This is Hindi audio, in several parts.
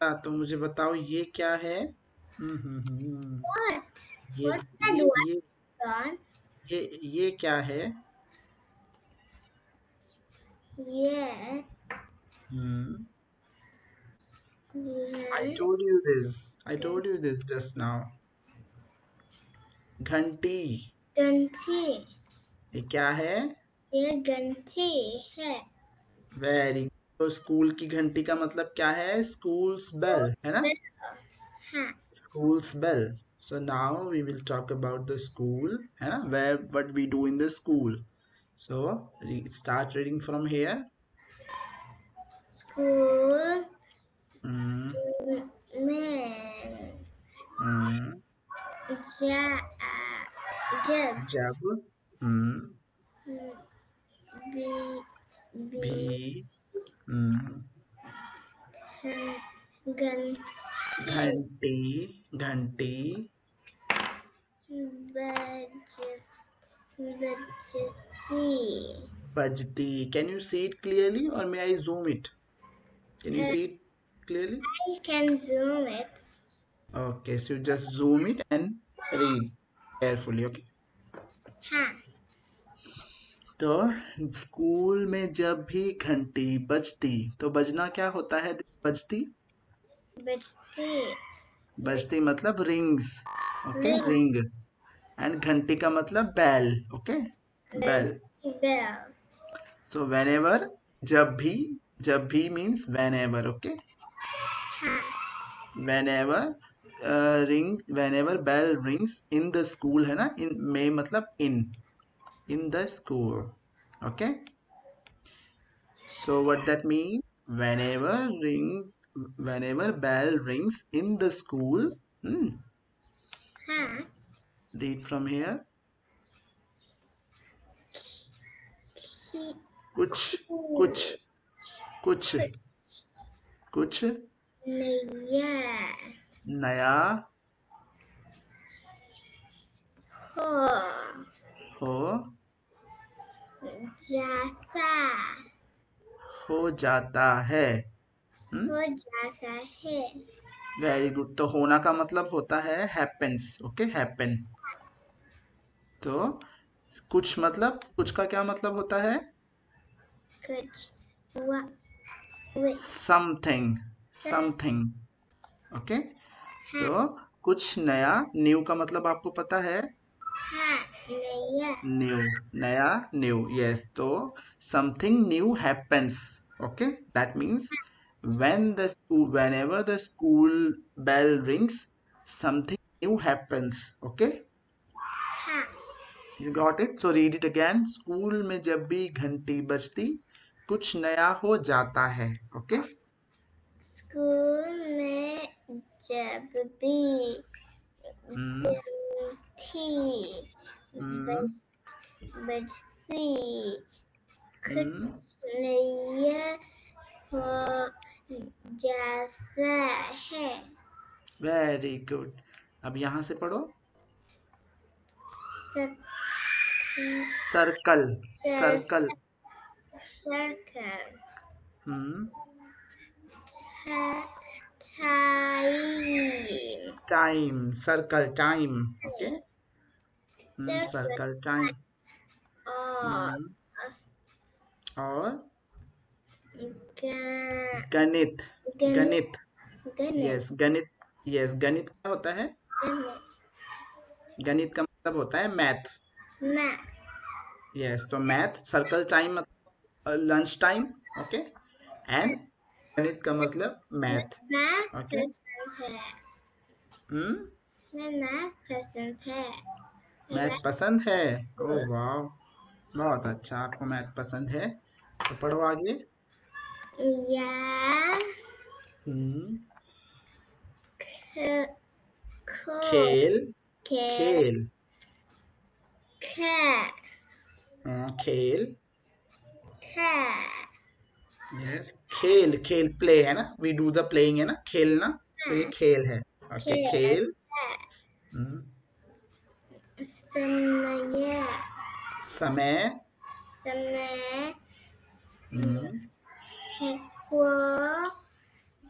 तो मुझे बताओ ये क्या है? What? ये What that ये what ये son? ये क्या है? Yeah. Hmm I Yeah. told you this. I told you this just now. घंटी। घंटी ये क्या है? ये घंटी है वेरी। तो स्कूल की घंटी का मतलब क्या है? स्कूल्स बेल है ना? हाँ School's bell. So now we will talk about the school, है ना? Where what we do in the school. So start reading from here. School Hmm. में Hmm. जा जब जब hmm. भी भी भी hmm. घंटी घंटी घंटी बज बजती बजती. Can you see it clearly or may I zoom it? Can you see it clearly? I can zoom it. Okay, so you just zoom it and read carefully. Okay. हाँ तो स्कूल में जब भी घंटी बजती तो बजना क्या होता है? बजती बजती बजती मतलब rings. Okay, ring ring. And घंटी का मतलब bell. Okay, bell. Bell so whenever, जब भी मीन्स वेन एवर. ओके, हाँ whenever ring, whenever bell rings in the school है ना? इन में मतलब in the school. Okay, so what that mean? Whenever bell rings in the school, हाँ read from here. खी कुछ कुछ कुछ कुछ नैया नया हो हो जाता हो जाता है. हो जाता है वेरी गुड. तो होना का मतलब होता है हैपेंस. Okay, happen. तो कुछ मतलब कुछ का क्या मतलब होता है? कुछ हुआ which समथिंग. समथिंग. ओके, सो कुछ नया. न्यू का मतलब आपको पता है? हाँ नैया न्यू, नया, न्यू. यस, तो something new happens. Okay, that means whenever the school bell rings, something new happens. Okay, हाँ you got it. So read it again. School में जब भी घंटी बजती कुछ नया हो जाता है. ओके, स्कूल में जब भी हम्म थी हम्म बजती हम्म कुछ नया हो जाता है वेरी गुड. अब यहाँ से पढ़ो. सब circle. Circle. Circle hmm time time. Circle time. Okay, circle circle time. और हम्म और ग- गणित. गणित गणित. गणित यस, गणित. यस, गणित क्या होता है? गणित का मतलब होता है मैथ. मैथ यस, तो मैथ. सर्कल टाइम मतलब लंच टाइम. ओके, एंड गणित का मतलब मैथ. Math okay. पसंद है हम्म मैं मैथ पसंद है मैथ पसंद है. ओह वाह, बहुत अच्छा, आपको मैथ पसंद है. तो पढ़ो आगे. या हम्म ख- खो खेल. के खेल. ख खेल. ख यस, खेल. खेल प्ले है ना? वी डू द प्लेइंग है ना, खेलना. तो ये खेल है. ओके, खेल खेल. हम्म, समय समय. समय हम्म, है वो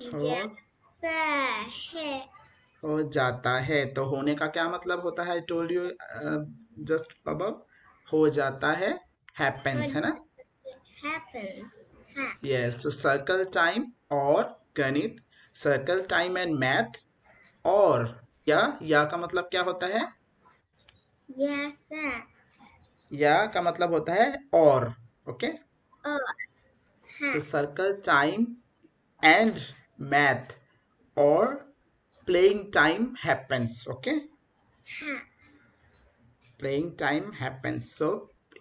हो जाता है। हो जाता है। तो होने का क्या मतलब होता है? I told you just above, हो जाता है, हो हैपेंस, है ना? जाता है happens है। यस, तो सर्कल टाइम और गणित, सर्कल टाइम एंड मैथ, और या का मतलब क्या होता है? Yes है। या का मतलब होता है और, ओके। और है। तो सर्कल टाइम एंड मैथ और प्लेइंग टाइम हैपेंस, ओके। है। प्लेइंग टाइम हैपेंस, सो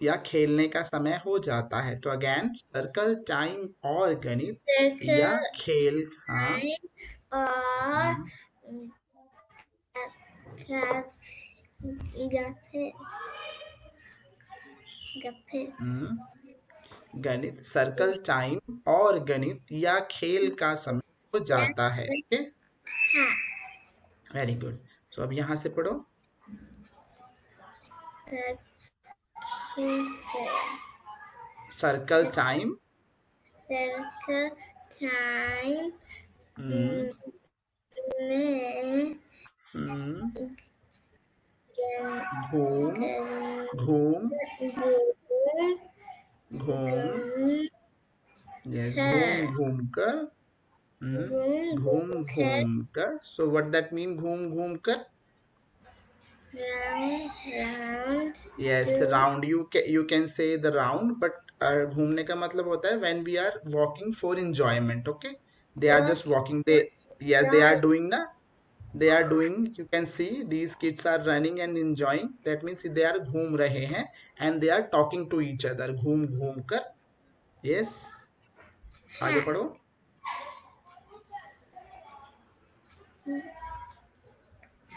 या खेलने का समय हो जाता है। तो अगेन सर्कल टाइम और गणित या Circle खेल, हाँ। time और हम्म, गप्पे गप्पे। हम्म। गणित, सर्कल टाइम और गणित या खेल का समय हो Yes जाता है, ओके। है। Very good. सो अब यहाँ से पढ़ो। सर्कल टाइम, Circle time हम्म, में हम्म, गन घूम, गन घूम, घूम घूम, घूम यस, घूम कर घूम कर, घूम घूम घूम कर घूम कर। सो व्हाट दैट मीन, घूम घूम कर? round round yes, to round, you can say the round, but घूमने का मतलब होता है when we are walking for enjoyment, okay. They are just walking walking, they, yes, they are right doing ना, they are doing, you can see these kids are running and enjoying, that means they are घूम रहे हैं, and they are talking to each other, घूम घूम कर। yes, आगे hat पढ़ो।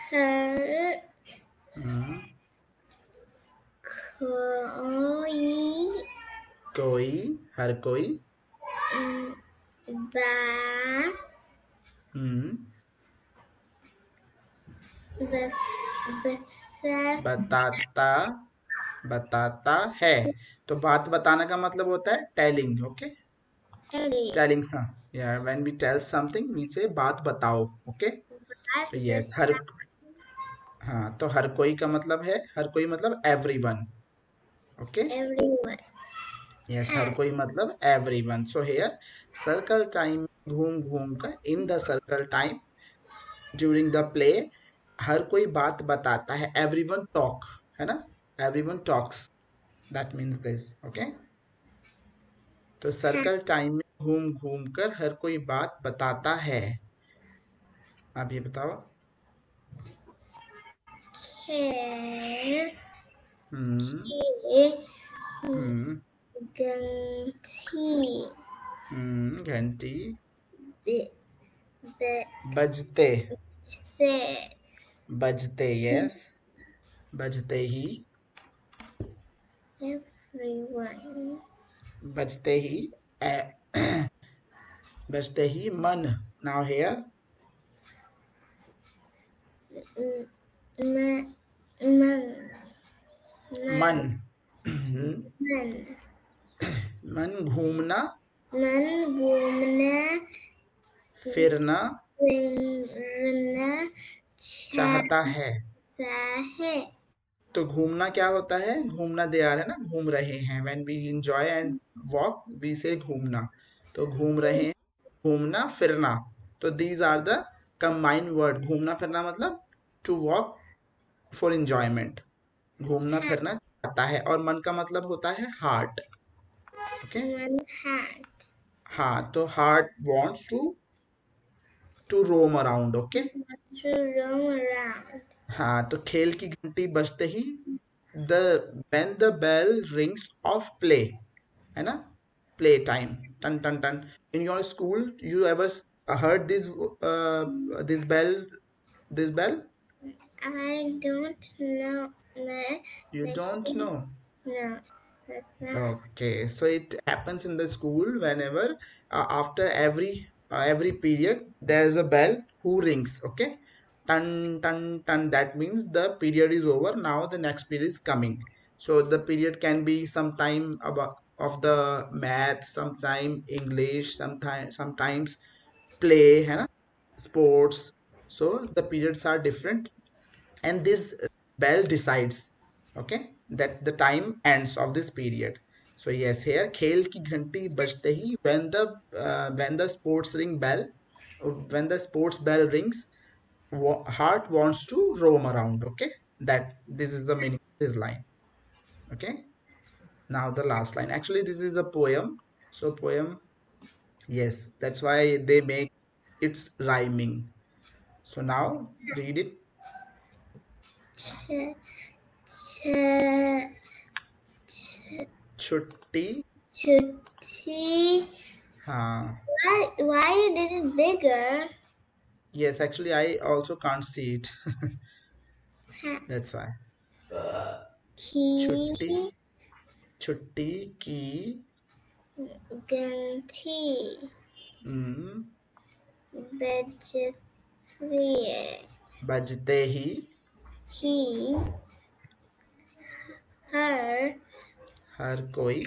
her हम्म, कोई कोई, हर कोई, बा हम्म, बस बस बताता, बताता है। तो बात बताना का मतलब होता है टेलिंग, ओके। Ellie टेलिंग सा, या when we tell something we say बात बताओ, ओके। बस तो बस यस, हर, हाँ, तो हर कोई का मतलब है, हर कोई मतलब एवरीवन, ओके। everyone यस, हर hat कोई मतलब everyone. So here circle time, घूम घूम कर, in the circle time, during the play, हर कोई बात बताता है, एवरीवन टॉक, है ना, everyone talks, that means this, okay. तो hat सर्कल टाइम में घूम घूम कर हर कोई बात बताता है। आप ये बताओ। care हम्म, के हम्म, गंठी घंटी बे बे बजते, से बजते, यस, बजते ही, everyone बजते ही, बजते ही मन, नाउ हेयर, man man मन, man man मन, घूमना, मन घूमना फिरना फिरना चाहता है। चाहता है। तो घूमना क्या होता है? घूमना, दे आर, है ना, घूम रहे हैं, when we enjoy and walk we say घूमना। तो घूम रहे हैं, घूमना, फिरना, तो these are the combined word. घूमना फिरना मतलब टू वॉक फॉर इंजॉयमेंट, घूमना Hat फिरना चाहता है। और मन का मतलब होता है हार्ट, ओके। one hat हाँ, तो heart wants to roam around, okay. to roam around. हाँ, तो खेल की घंटी बजते ही, the when the bell rings of play, है ना, प्ले टाइम, टन टन टन। In your school you ever heard this bell, this bell? I don't know the You don't machine. know? No, that's not. Okay, so it happens in the school whenever, after every period there is a bell who rings. Okay, tan tan tan. That means the period is over. Now the next period is coming. So the period can be sometime about of the math, sometime English, sometimes play, है ना, sports. So the periods are different, and this bell decides, okay, that the time ends of this period. So yes, here खेल की घंटी बजते ही, when the sports ring bell, when the sports bell rings, heart wants to roam around. Okay, that this is the meaning of this line. Okay, now the last line, actually this is a poem. So poem, yes, that's why they make it's rhyming. So now read it. ch- ch- ch- छुट्टी. chutti. हाँ. Why you did it bigger? Yes, actually I also can't see it. Ha, That's why. ki, छुट्टी. छुट्टी की. ganti, हम्म, vegetarian. बजते ही. He, her, हर कोई.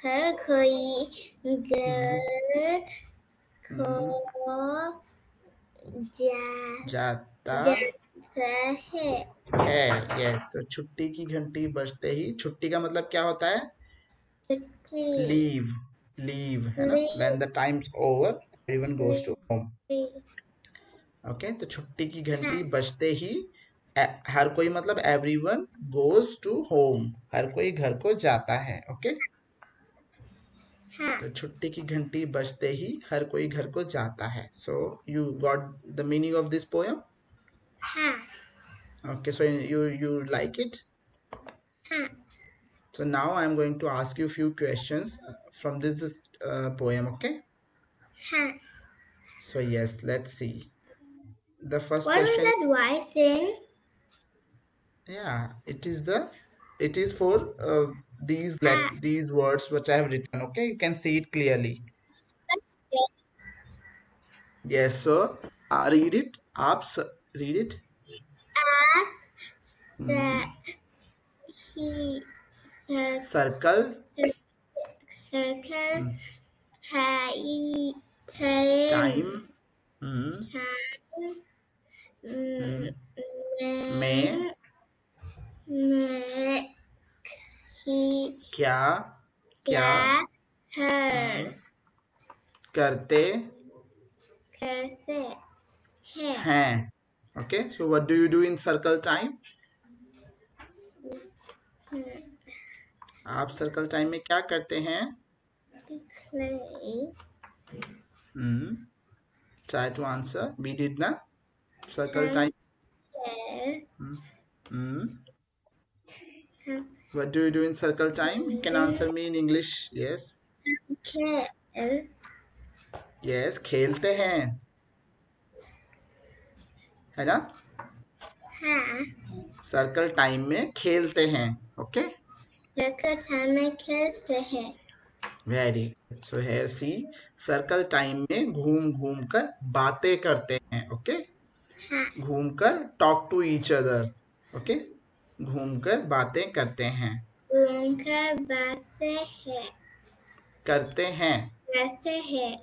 her koi, हम्म, girl, हम्म, ko, ja, जाता जाता है. है. यस, तो छुट्टी की घंटी बजते ही, छुट्टी का मतलब क्या होता है? Chutti, leave. लीव है ना, leave, when the time's over everyone goes to home. leave. Okay, तो छुट्टी की घंटी Ha, बजते ही, हर कोई मतलब एवरीवन गोज टू होम, हर कोई घर को जाता है. ओके, ha, तो छुट्टी की घंटी बजते ही हर कोई घर को जाता है. So you got the meaning of this poem. ha, okay, so you like it. ha, So now I am going to ask you few questions from this poem. Okay, ha. so yes, let's see. The first What was question. that white thing? Yeah, it is for Ha, these words which I have written. Okay, you can see it clearly. that's good. Yes, so read it. Read it. Ah, Hmm. that he cir- Circle. circle Hmm. time time Time. Hmm. time Hmm. में man make he क्या क्या क्या hers hmm, करते करते हैं. हैं. Okay, so what do you do in circle time? आप सर्कल टाइम में क्या करते हैं? Play Hmm. Try to answer. We did na circle हम time. care Hmm. Hmm. हम What do you do in circle time? You can answer me in English. Yes. care Yes. खेलते हैं, है ना? हाँ सर्कल टाइम में खेलते हैं. ओके, लेकर में खेलते हैं. Very good. So here see, circle time में घूम घूम कर बातें करते हैं. ओके, हाँ घूमकर talk to each other. Okay, घूमकर बातें करते हैं. घूमकर बातें हैं करते हैं. करते हैं.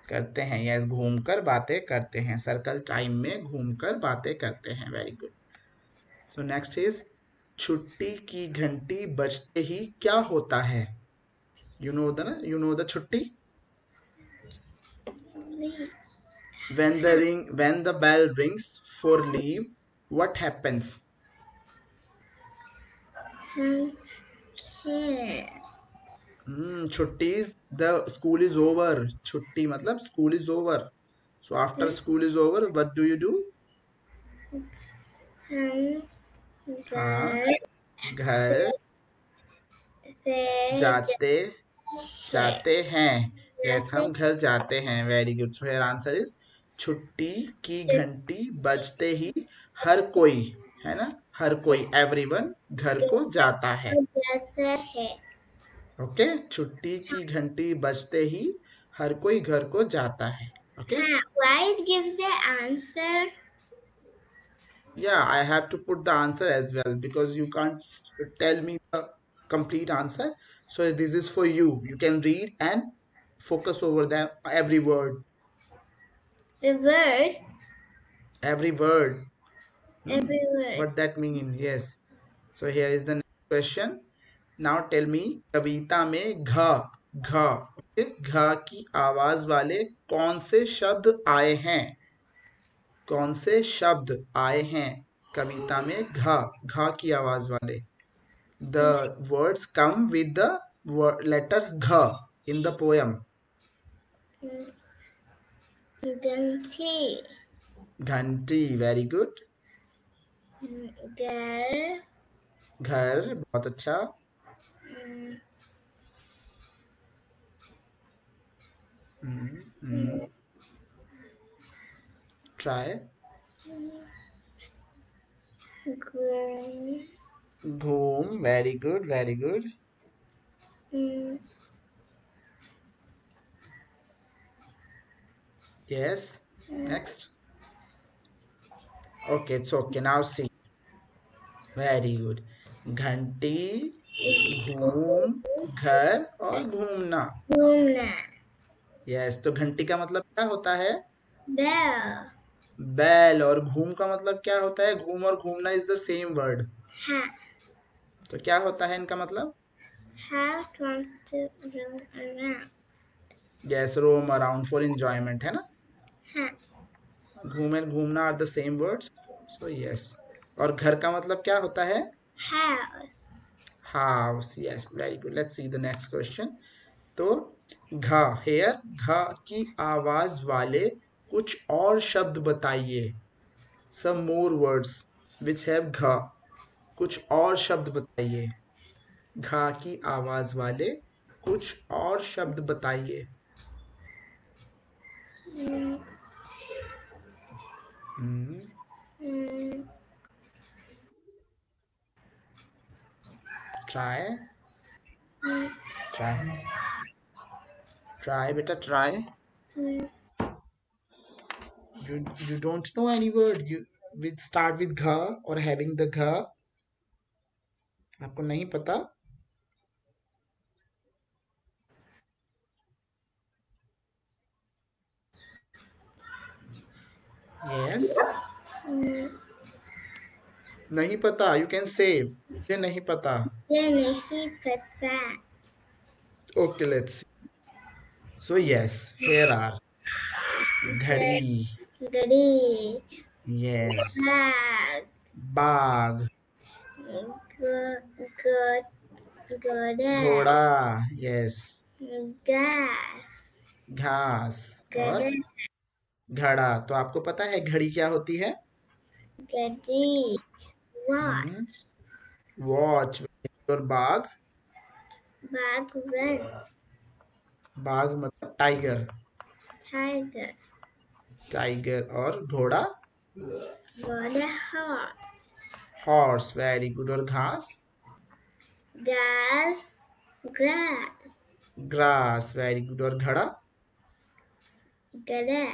करते हैं, यस, घूमकर बातें करते हैं. सर्कल टाइम में घूमकर बातें करते हैं. Very good. So next is, छुट्टी की घंटी बजते ही क्या होता है? यू नो द छुट्टी. When the bell rings for leave, what happens? हम खेल छुट्टी is the school is over. छुट्टी मतलब school is over. So after school is over, what do you do? हम हाँ, घर घर से जाते हैं. जाते हैं. यस, जाते हम घर जाते हैं. Very good. So here answer is, छुट्टी की घंटी बजते ही हर कोई, है ना, हर कोई, एवरीवन घर को जाता है. जाता है. ओके, छुट्टी की घंटी बजते ही हर कोई घर को जाता है. ओके, हाँ, why it gives the answer? yeah, I have to put the answer as well because you can't tell me the complete answer. So this is for you. You can read and focus over the every word. The word. Every word. Every word. What that means? Yes. So here is the next question. Now tell me, कविता में घ ओके घ की आवाज वाले कौन से शब्द आए हैं? कौन से शब्द आए हैं कविता में घ की आवाज वाले? The words come with the letter घ in the poem. Donkey. घंटी, वेरी गुड. Girl. घर, बहुत अच्छा. Try. Groom. घूम, very good, very good. Yes. Next. Okay, it's okay. Now see. Very good. घंटी, घूम, घर और घूमना. घूमना. यस, तो घंटी का मतलब क्या होता है? Bell. बैल. और घूम का मतलब क्या होता है? घूम और घूमना is the same word. Hat. तो क्या होता है इनका मतलब? Hat wants to roam around. Yes, roam around for enjoyment, है ना? Hat. घूम एंड घूमना are the same words. So yes. और घर का मतलब क्या होता है? House. House. Yes, very good. Let's see the next question. तो घ हेयर घ की आवाज वाले कुछ और शब्द बताइए. सम मोर वर्ड्स विच हैव घ. कुछ और शब्द बताइए. घ की आवाज वाले कुछ और शब्द बताइए. ट्राई. ट्राई. ट्राई बेटा, try. You don't know any word you with start with gha or having the gha? आपको नहीं पता? Yes. नहीं पता. You can say मुझे नहीं पता. ये नहीं पता. Okay, let's see. So yes, here are घड़ी. घड़ी. Yes. Bag. बाघ. घोड़ा. घोड़ा. Yes. घास. घास. और घड़ा. घड़ा. तो आपको पता है घड़ी क्या होती है? घड़ी. Watch. वॉच. और बाघ? Bag. Run. बाघ मतलब टाइगर. Tiger. टाइगर. और घोड़ा? घोड़ा. Horse. हॉर्स. Very good. और घास? Grass. Grass. Grass. Very good. और घड़ा? घड़ा.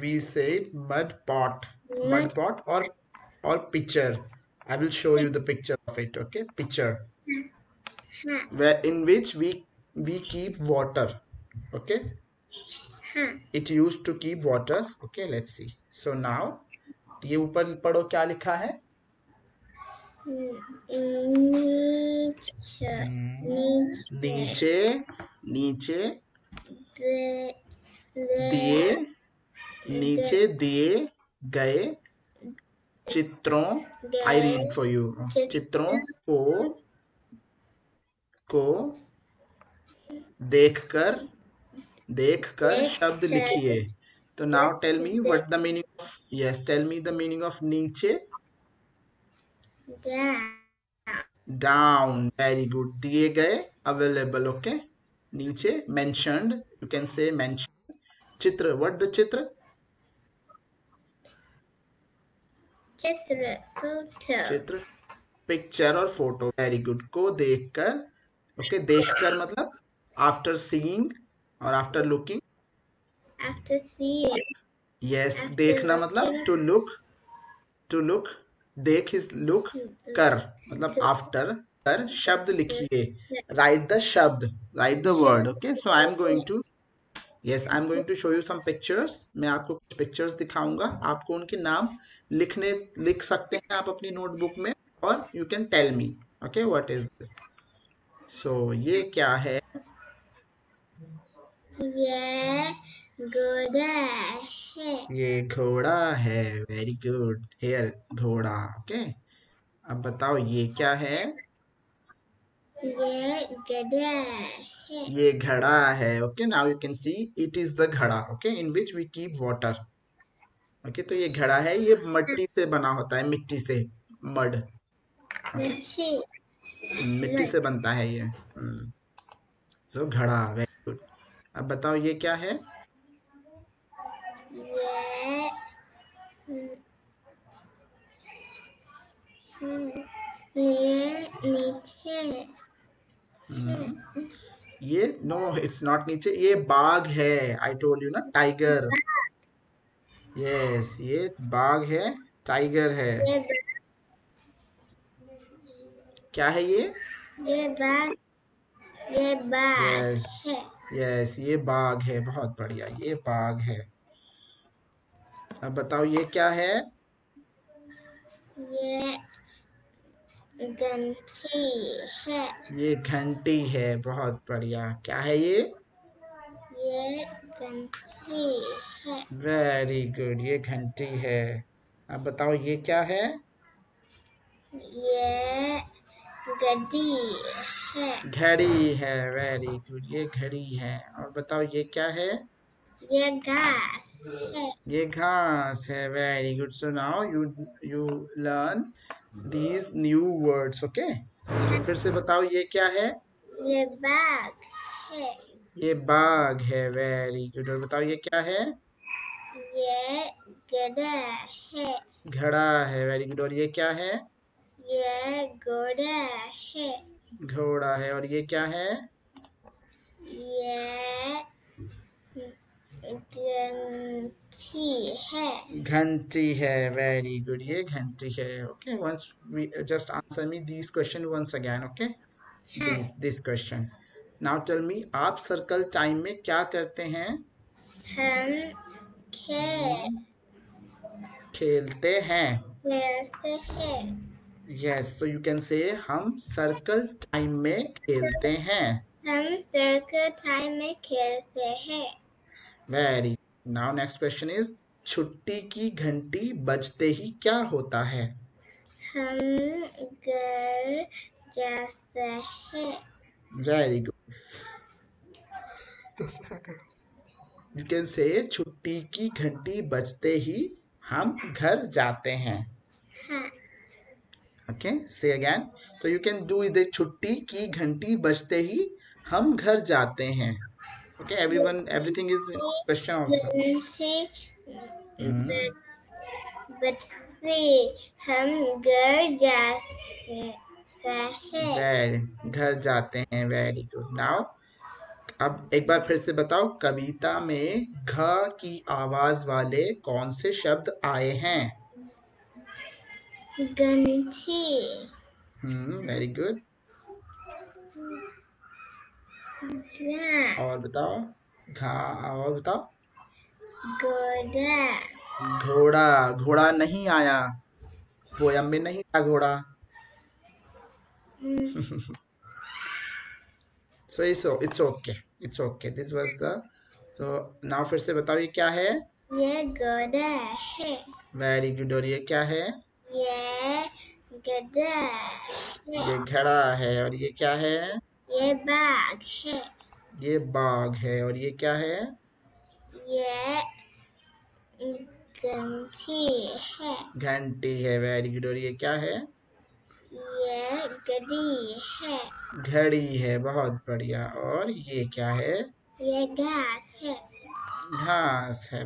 We said mud pot. Mud pot or pitcher. I will show you the picture of it. Okay, pitcher. Where in which we keep water. Okay. It used to keep water. Okay, let's see. So now ये ऊपर पढ़ो क्या लिखा है? नीचे. नीचे दिए. नीचे दिए गए चित्रों. I read for you. चित्रों को देखकर शब्द लिखिए. तो now tell me what the meaning of. Yes, tell me the meaning of नीचे. डाउन. Very good. दिए गए अवेलेबल. ओके. नीचे mentioned. You can say mention. चित्र. व्हाट द चित्र? चित्र. पिक्चर और फोटो. Very good. को देखकर. ओके, देखकर मतलब आफ्टर सीइंग और after looking. After seeing. Yes, देखना मतलब टू लुक. To look. देख इज लुक. कर मतलब आफ्टर. पर शब्द लिखिए. राइट द शब्द, write the word. Okay, so I am going to, yes, I am going to show you some pictures. मैं आपको कुछ पिक्चर्स दिखाऊंगा, आपको उनके नाम लिख सकते हैं आप अपनी नोटबुक में, और you can tell me. Okay, what is this. So ये क्या है? ये घोड़ा है. ये घोड़ा है. Very good. हेयर घोड़ा. ओके, अब बताओ ये क्या है? ये गधा है. ये घड़ा है. Okay, now you can see it is the घड़ा. Okay, in which we keep water. Okay, तो ये घड़ा है, ये मट्टी से बना होता है, मिट्टी से, मड. ओके, मच्छी. मिट्टी से बनता है ये. सो घड़ा. Very good. अब बताओ ये क्या है? ये ये नीचे. ये नो, इट्स नॉट नीचे, ये बाघ है. आई टोल्ड यू ना, टाइगर. यस, ये बाघ है, टाइगर है. ये क्या है ये? ये बाघ. ये बाघ यस, है. यस, ये बाघ है. बहुत बढ़िया, ये बाघ है. अब बताओ ये क्या है? ये गंठी है. ये घंटी है. बहुत बढ़िया. क्या है ये? ये गंठी है. वेरी गुड, ये घंटी है. अब बताओ ये क्या है? ये गड्डी है. घड़ी है. वेरी गुड, ये घड़ी है. और बताओ ये क्या है? ये घास है. ये घास है. Very good. So now you learn these new words. Okay, तो फिर से बताओ ये क्या है? ये बाघ है. ये बाघ है. Very good. और बताओ ये क्या है? ये गधा है. घड़ा है. Very good. और ये क्या है? ये घोड़ा है. घोड़ा है. और ये क्या है? ये गंठी है. घंटी है. वेरी गुड, ये घंटी है. Okay, once we just answer me these question once again. Okay, हाँ. this question. Now tell me, आप सर्कल टाइम में क्या करते हैं? हम खेलते हैं. खेलते हैं. Yes, so you can say हम सर्कल टाइम में खेलते हैं. हम सर्कल टाइम में खेलते हैं. Very. Now next question is, छुट्टी की घंटी बजते ही क्या होता है? हम घर जाते हैं. Very good. यू कैन से छुट्टी की घंटी बजते ही हम घर जाते हैं. हाँ. ओके, से अगेन. तो यू कैन डू इधर, छुट्टी की घंटी बजते ही हम घर जाते हैं. Okay, everyone, everything is question answer. बच्चे हम घर जाते हैं. घर जाते हैं. Very good. नाउ अब एक बार फिर से बताओ, कविता में घ की आवाज वाले कौन से शब्द आए हैं? गंठी. Very good. और बताओ. घा. और बताओ. घोड़ा. घोड़ा. घोड़ा नहीं आया, पोयम में नहीं था घोड़ा. So it's okay, it's okay. This was the. So now फिर से बताओ ये क्या है? ये घोड़ा है. Very good. और ये क्या है? ये गधा ये है. घड़ा है. और ये क्या है? ये बाघ है. ये बाघ है. और ये क्या है? ये गंठी है. घंटी है. Very good. और ये क्या है? ये गड्डी है. घड़ी है. बहुत बढ़िया. और ये क्या है? ये घास है. घास है.